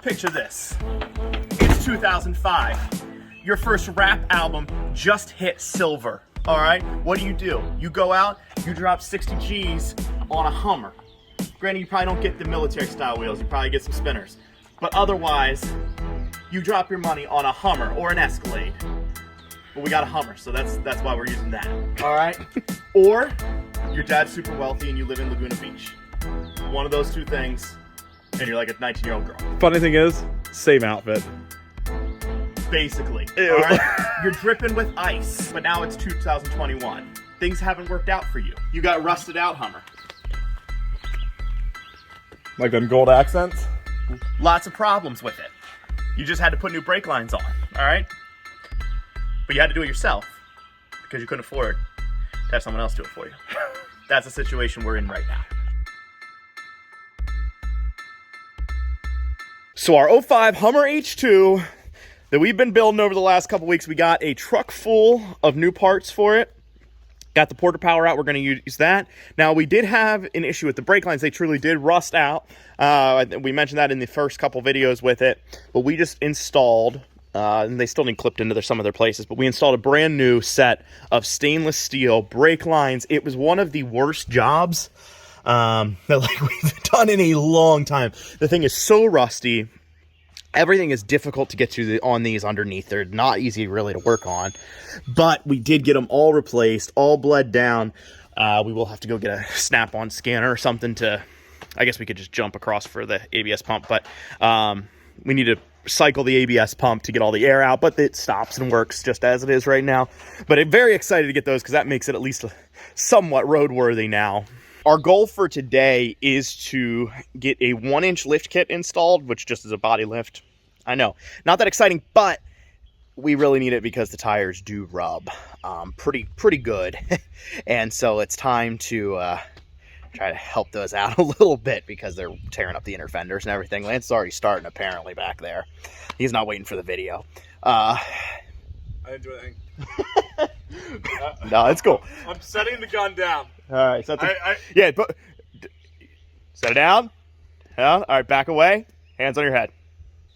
Picture this. It's 2005. Your first rap album just hit silver. All right, what do? You go out, you drop 60 G's on a Hummer. Granted, you probably don't get the military style wheels, you probably get some spinners. But otherwise, you drop your money on a Hummer or an Escalade. But we got a Hummer, so that's why we're using that. All right? Or your dad's super wealthy and you live in Laguna Beach. One of those two things, and you're like a 19-year-old girl. Funny thing is, same outfit. Basically. Ew. All right? You're dripping with ice, but now it's 2021. Things haven't worked out for you. You got rusted out Hummer. Like them gold accents? Lots of problems with it. You just had to put new brake lines on, all right? But you had to do it yourself because you couldn't afford to have someone else do it for you. That's the situation we're in right now. So our 05 Hummer H2 that we've been building over the last couple weeks, we got a truck full of new parts for it. Got the porter power out, we're gonna use that. Now we did have an issue with the brake lines, they truly did rust out. We mentioned that in the first couple videos with it, but we just installed, and they still need clipped into some of their places, but we installed a brand new set of stainless steel brake lines. It was one of the worst jobs that we've done in a long time. The thing is so rusty. Everything is difficult to get to on these underneath. They're not easy really to work on, but we did get them all replaced, all bled down. We will have to go get a snap-on scanner or something to, I guess we could just jump across for the ABS pump, but we need to cycle the ABS pump to get all the air out, but it stops and works just as it is right now. But I'm very excited to get those because that makes it at least somewhat roadworthy now. Our goal for today is to get a 1-inch lift kit installed, which just is a body lift. I know, not that exciting, but we really need it because the tires do rub pretty good. And so it's time to try to help those out a little bit because they're tearing up the inner fenders and everything. Lance's already starting apparently back there. He's not waiting for the video. I didn't do anything. No, it's cool. I'm setting the gun down. All right, yeah, but set it down. Yeah, all right, back away. Hands on your head.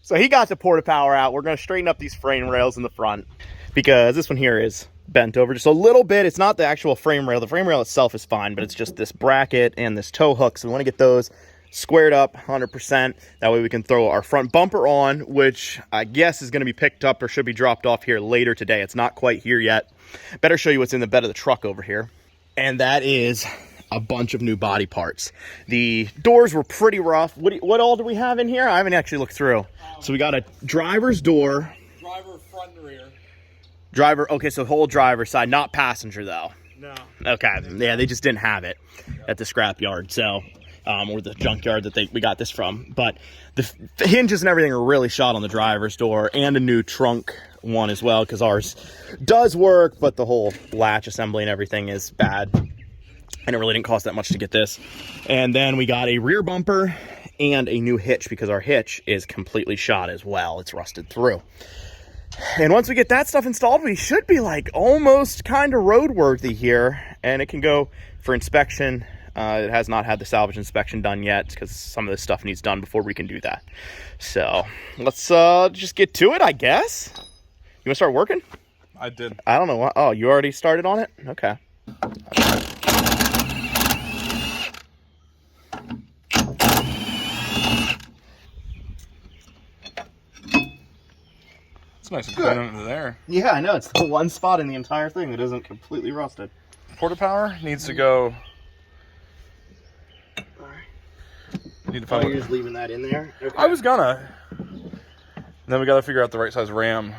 So he got the porta power out. We're going to straighten up these frame rails in the front because this one here is bent over just a little bit. It's not the actual frame rail. The frame rail itself is fine, but it's just this bracket and this tow hook. So we want to get those squared up 100%. That way we can throw our front bumper on, which I guess is going to be picked up or should be dropped off here later today. It's not quite here yet. Better show you what's in the bed of the truck over here. And that is a bunch of new body parts. The doors were pretty rough. What all do we have in here? I haven't actually looked through. So we got a driver's door. Driver front and rear. Driver, okay, so whole driver's side, not passenger though. No. Okay, yeah, they just didn't have it at the scrap yard, so, or the junkyard that we got this from. But the hinges and everything are really shot on the driver's door, and a new trunk one as well, because ours does work, but the whole latch assembly and everything is bad. And it really didn't cost that much to get this. And then we got a rear bumper and a new hitch because our hitch is completely shot as well. It's rusted through. And once we get that stuff installed, we should be like almost kind of roadworthy here. And it can go for inspection. It has not had the salvage inspection done yet because some of this stuff needs done before we can do that. So let's just get to it, I guess. You want to start working? I did. I don't know what. Oh, you already started on it? Okay. It's nice and clean under there. Yeah, I know. It's the one spot in the entire thing that isn't completely rusted. Porta power needs to go. Need to find. You're just leaving that in there? Okay. I was gonna. And then we got to figure out the right size ram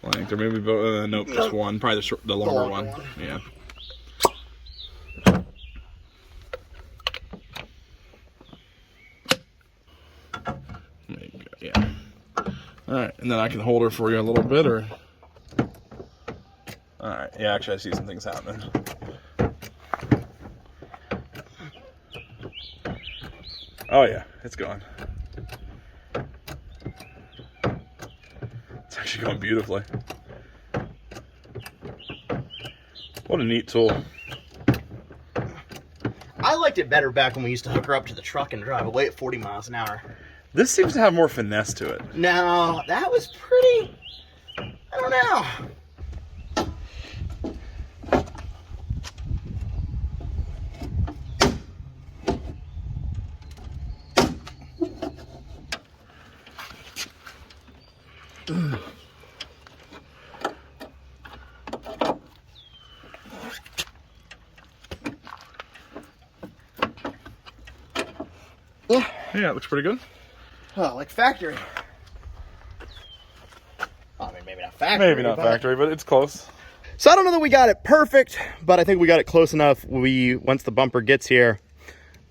length, or maybe nope, just one. Probably the longer one. Yeah. Yeah. All right, and then I can hold her for you a little bit, or. All right. Yeah, actually, I see some things happening. Oh yeah, it's going. It's actually going beautifully. What a neat tool. I liked it better back when we used to hook her up to the truck and drive away at 40 miles an hour. This seems to have more finesse to it. No, that was pretty, I don't know. Yeah, it looks pretty good. Oh, like factory. I mean, maybe not factory. Maybe not factory, but it's close. So I don't know that we got it perfect, but I think we got it close enough. Once the bumper gets here,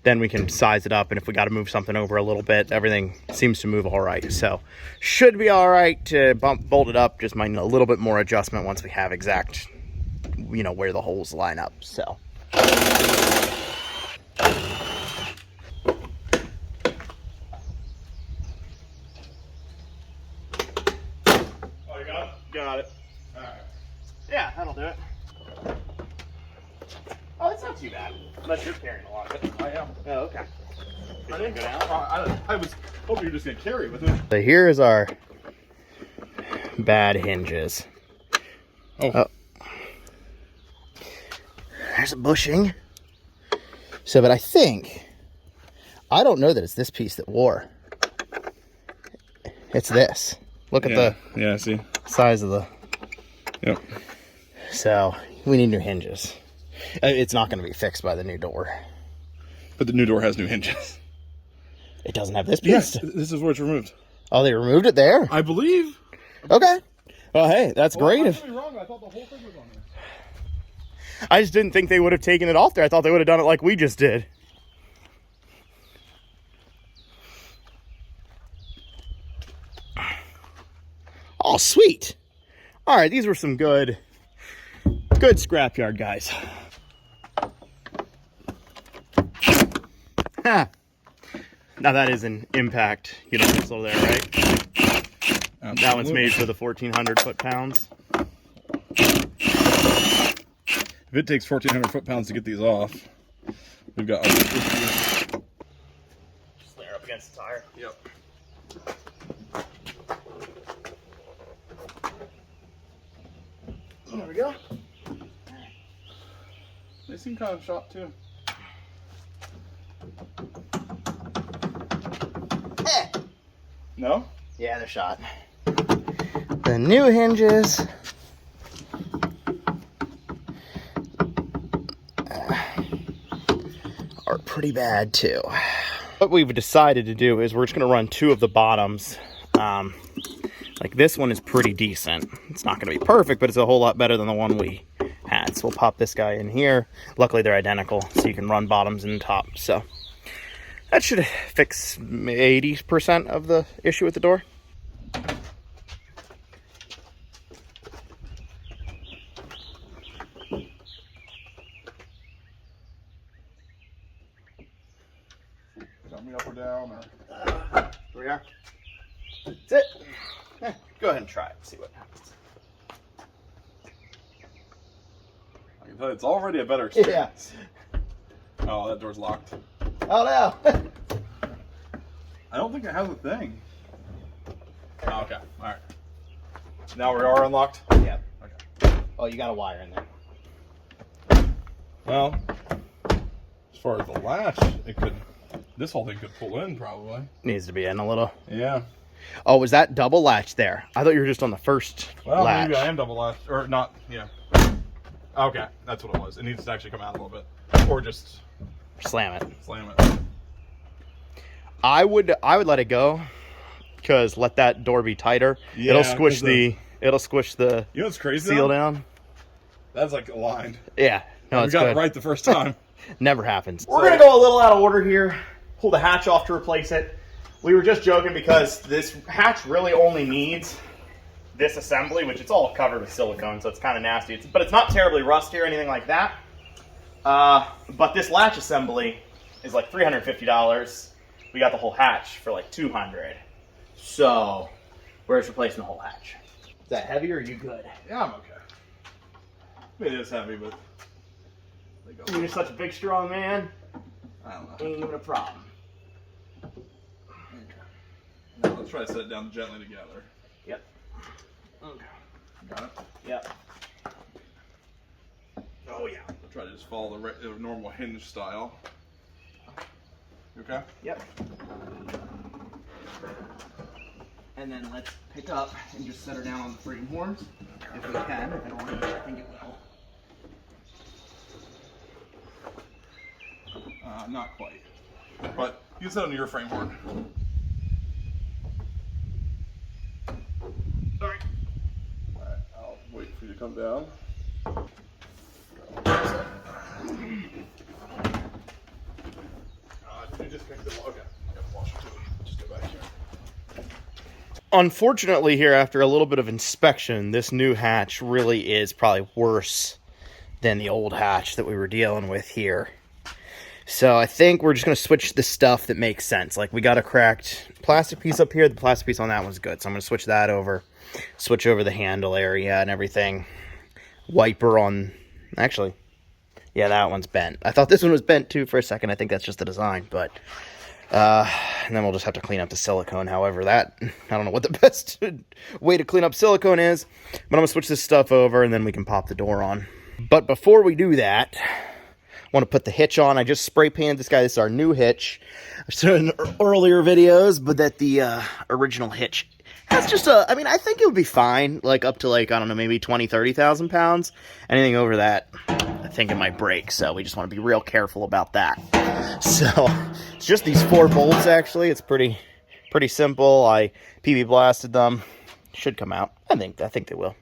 then we can size it up. And if we got to move something over a little bit, everything seems to move all right. So should be all right to bolt it up. Just might need a little bit more adjustment once we have exact, where the holes line up. So. Got it. All right. Yeah, that'll do it. Oh, that's not too bad. Unless you're carrying a lot of it. I am. Oh, okay. I didn't go down. I was hoping you were just going to carry it with it. So here's our bad hinges. Oh. There's a bushing. So, but I don't know that it's this piece that wore. It's this. Look at the see. size of the... Yep. So, we need new hinges. It's not going to be fixed by the new door. But the new door has new hinges. It doesn't have this piece. Yes, this is where it's removed. Oh, they removed it there? I believe. Okay. Well, hey, that's great. I could be wrong. I thought the whole thing was on there. I just didn't think they would have taken it off there. I thought they would have done it like we just did. Oh, sweet. All right, these were some good scrapyard guys. Ha. Now that is an impact universal there, right? Absolutely. That one's made for the 1,400 foot-pounds. If it takes 1,400 foot-pounds to get these off, we've got... Just layer up against the tire. Yep. There we go. They seem kind of shot too. No? Yeah, they're shot. The new hinges are pretty bad too. What we've decided to do is we're just going to run two of the bottoms. Like this one is pretty decent. It's not going to be perfect, but it's a whole lot better than the one we had. So we'll pop this guy in here. Luckily they're identical, so you can run bottoms and top. So that should fix 80% of the issue with the door. Got me up or down? Or... Here we are. That's it. Go ahead and try it. See what happens. I can tell you, it's already a better experience. Yeah. Oh, that door's locked. Oh no. I don't think it has a thing. Oh, okay. All right. Now we are unlocked? Yep. Okay. Oh, you got a wire in there. Well, as far as the latch, this whole thing could pull in probably. Needs to be in a little. Yeah. Oh, was that double latch there? I thought you were just on the first Well, latch. maybe I am double latched. Or not, yeah. Okay, that's what it was. It needs to actually come out a little bit. Or just Slam it. slam it. I would let it go, because let that door be tighter. Yeah, it'll squish 'cause it'll squish the You know what's crazy? seal though? down. That's like aligned. Yeah. No, We it's got good. it right the first time. Never happens. We're gonna go a little out of order here. Pull the hatch off to replace it. We were just joking because this hatch really only needs this assembly, which it's all covered with silicone, so it's kind of nasty. But it's not terribly rusty or anything like that. But this latch assembly is like $350. We got the whole hatch for like $200. So we're just replacing the whole hatch. Is that heavy or are you good? Yeah, I'm okay. It is heavy, but they go. You're such a big, strong man. I don't know. Ain't even a problem. Let's try to set it down gently together. Yep. Okay. Got it? Yep. Oh yeah. I'll try to just follow the normal hinge style. You okay? Yep. And then let's pick up and just set her down on the frame horns, if we can. If it will reach, I think it will. Not quite. But you can set on your frame horn. Sorry. Alright, I'll wait for you to come down. Did you just pick the log up? Just go back here. Unfortunately here, after a little bit of inspection, this new hatch really is probably worse than the old hatch that we were dealing with here. So I think we're just going to switch the stuff that makes sense. Like, we got a cracked plastic piece up here. The plastic piece on that one's good. So I'm going to switch that over. Switch over the handle area and everything. Wiper on... Actually, yeah, that one's bent. I thought this one was bent too for a second. I think that's just the design. But, and then we'll just have to clean up the silicone. However, I don't know what the best way to clean up silicone is. But I'm going to switch this stuff over and then we can pop the door on. But before we do that... want to put the hitch on. I just spray painted this guy. This is our new hitch. I've said in earlier videos, but that the original hitch has just I mean, I think it would be fine, like up to like, I don't know, maybe 20, 30,000 pounds. Anything over that, I think it might break. So we just want to be real careful about that. So it's just these 4 bolts, actually. It's pretty simple. I PB blasted them. Should come out. I think they will.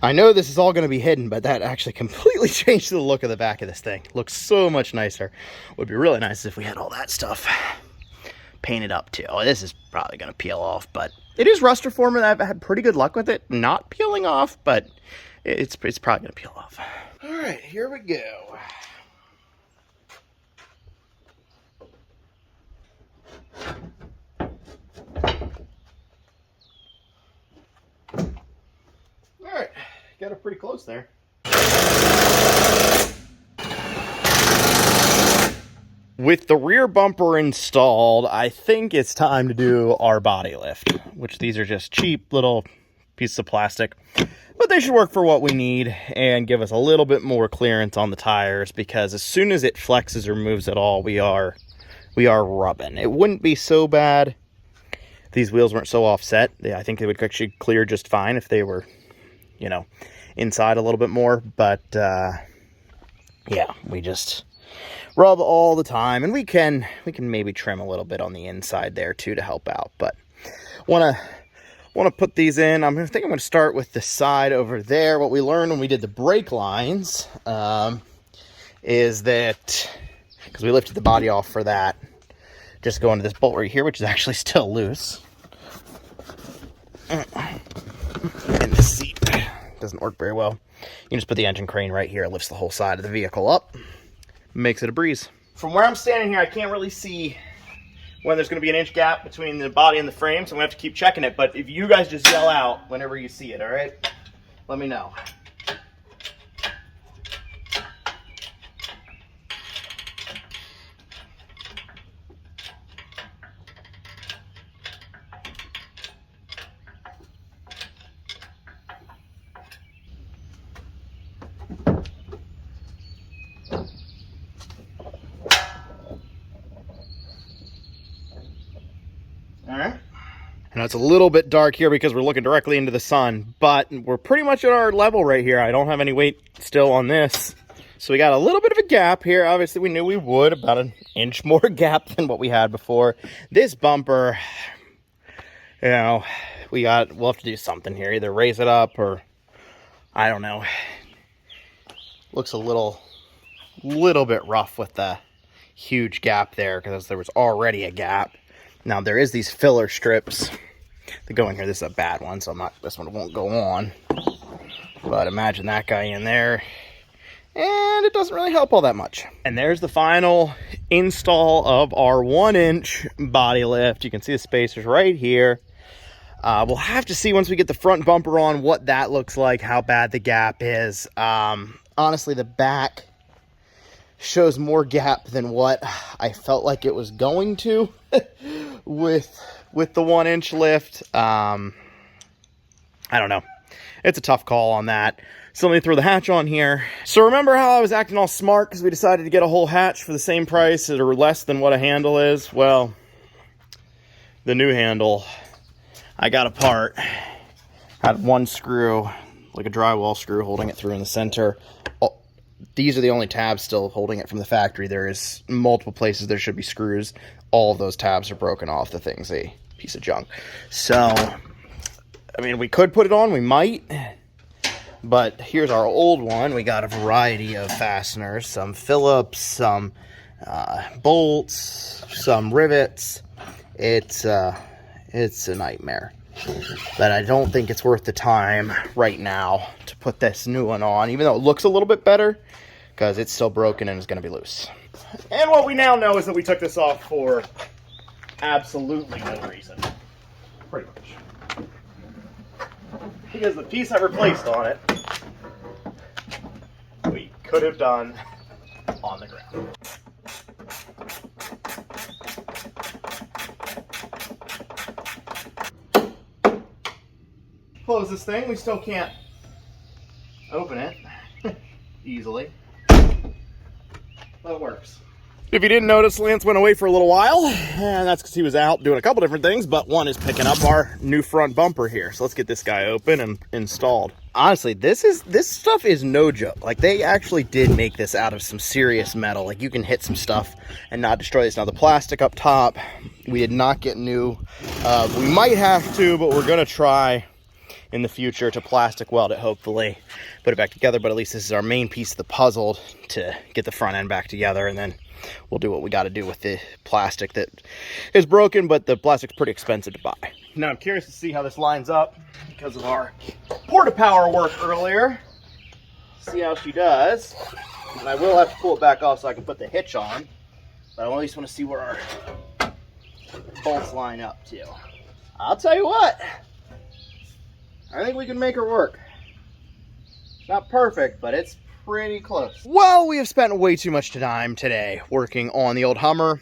I know this is all going to be hidden, but that actually completely changed the look of the back of this thing. Looks so much nicer. Would be really nice if we had all that stuff painted up too. Oh, this is probably going to peel off, but it is rust reformer. I've had pretty good luck with it not peeling off, but it's probably going to peel off. All right, here we go. All right, got it pretty close there. With the rear bumper installed, I think it's time to do our body lift, which these are just cheap little pieces of plastic, but they should work for what we need and give us a little bit more clearance on the tires, because as soon as it flexes or moves at all, we are rubbing. It wouldn't be so bad if these wheels weren't so offset. I think they would actually clear just fine if they were, you know, inside a little bit more, but yeah, we just rub all the time, and we can maybe trim a little bit on the inside there too to help out. But want to put these in. I think I'm going to start with the side over there. What we learned when we did the brake lines is that, because we lifted the body off for that, just go into this bolt right here, which is actually still loose, and the seat doesn't work very well. You can just put the engine crane right here. It lifts the whole side of the vehicle up. Makes it a breeze. From where I'm standing here, I can't really see when there's going to be an inch gap between the body and the frame, so I'm going to have to keep checking it. But if you guys just yell out whenever you see it, all right? Let me know. I know it's a little bit dark here because we're looking directly into the sun, but we're pretty much at our level right here. I don't have any weight still on this. So we got a little bit of a gap here. Obviously, we knew we would, about an inch more gap than what we had before. This bumper, you know, we'll have to do something here. Either raise it up or, I don't know. Looks a little bit rough with the huge gap there because there was already a gap. Now there is these filler strips that go in here. This is a bad one, so this one won't go on. But imagine that guy in there. And it doesn't really help all that much. And there's the final install of our 1-inch body lift. You can see the spacers right here. We'll have to see once we get the front bumper on what that looks like, how bad the gap is. Honestly, the back shows more gap than what I felt like it was going to with the 1-inch lift. I don't know. It's a tough call on that. So let me throw the hatch on here. So remember how I was acting all smart because we decided to get a whole hatch for the same price or less than what a handle is? Well, the new handle, I got apart. Had one screw, like a drywall screw, holding it through in the center. These are the only tabs still holding it from the factory. There is multiple places there should be screws. All of those tabs are broken off. The thing's a piece of junk. So, I mean, we could put it on. We might. But here's our old one. We got a variety of fasteners, some Phillips, some bolts, some rivets. It's a nightmare. But I don't think it's worth the time right now to put this new one on, even though it looks a little bit better, because it's still broken and it's going to be loose. And what we now know is that we took this off for absolutely no reason. Pretty much. Because the piece I replaced on it, we could have done on the ground. Close this thing, we still can't open it easily, but it works. If you didn't notice, Lance went away for a little while, and that's because he was out doing a couple different things, but one is picking up our new front bumper here. So let's get this guy open and installed. Honestly, this stuff is no joke. Like, they actually did make this out of some serious metal. Like, you can hit some stuff and not destroy this. Now, the plastic up top, we did not get new. We might have to, but we're gonna try in the future to plastic weld it, hopefully put it back together. But at least this is our main piece of the puzzle to get the front end back together, and then we'll do what we got to do with the plastic that is broken, but the plastic's pretty expensive to buy. Now I'm curious to see how this lines up because of our porta-power work earlier. See how she does. And I will have to pull it back off so I can put the hitch on, but I at least want to see where our bolts line up to. I'll tell you what, I think we can make her work. It's not perfect, but it's pretty close. Well, we have spent way too much time today working on the old Hummer.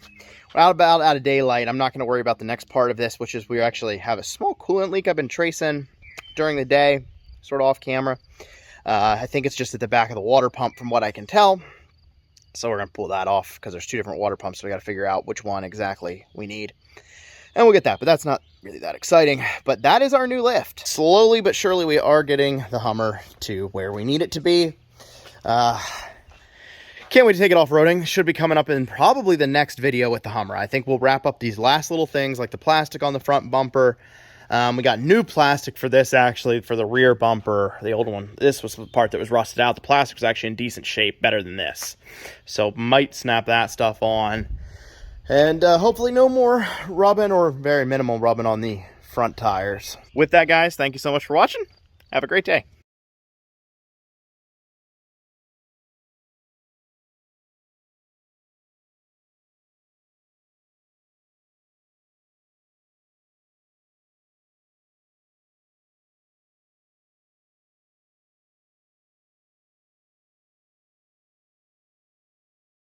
We're about out of daylight. I'm not going to worry about the next part of this, which is we actually have a small coolant leak I've been tracing during the day, sort of off camera. I think it's just at the back of the water pump from what I can tell. So we're going to pull that off because there's two different water pumps, so we got to figure out which one exactly we need. And we'll get that, but that's not really that exciting. But that is our new lift. Slowly but surely we are getting the Hummer to where we need it to be. Can't wait to take it off-roading. Should be coming up in probably the next video with the Hummer. I think we'll wrap up these last little things like the plastic on the front bumper. We got new plastic for this, actually, for the rear bumper. The old one, this was the part that was rusted out. The plastic was actually in decent shape, better than this. So might snap that stuff on. And hopefully no more rubbing, or very minimal rubbing on the front tires. With that, guys, thank you so much for watching. Have a great day.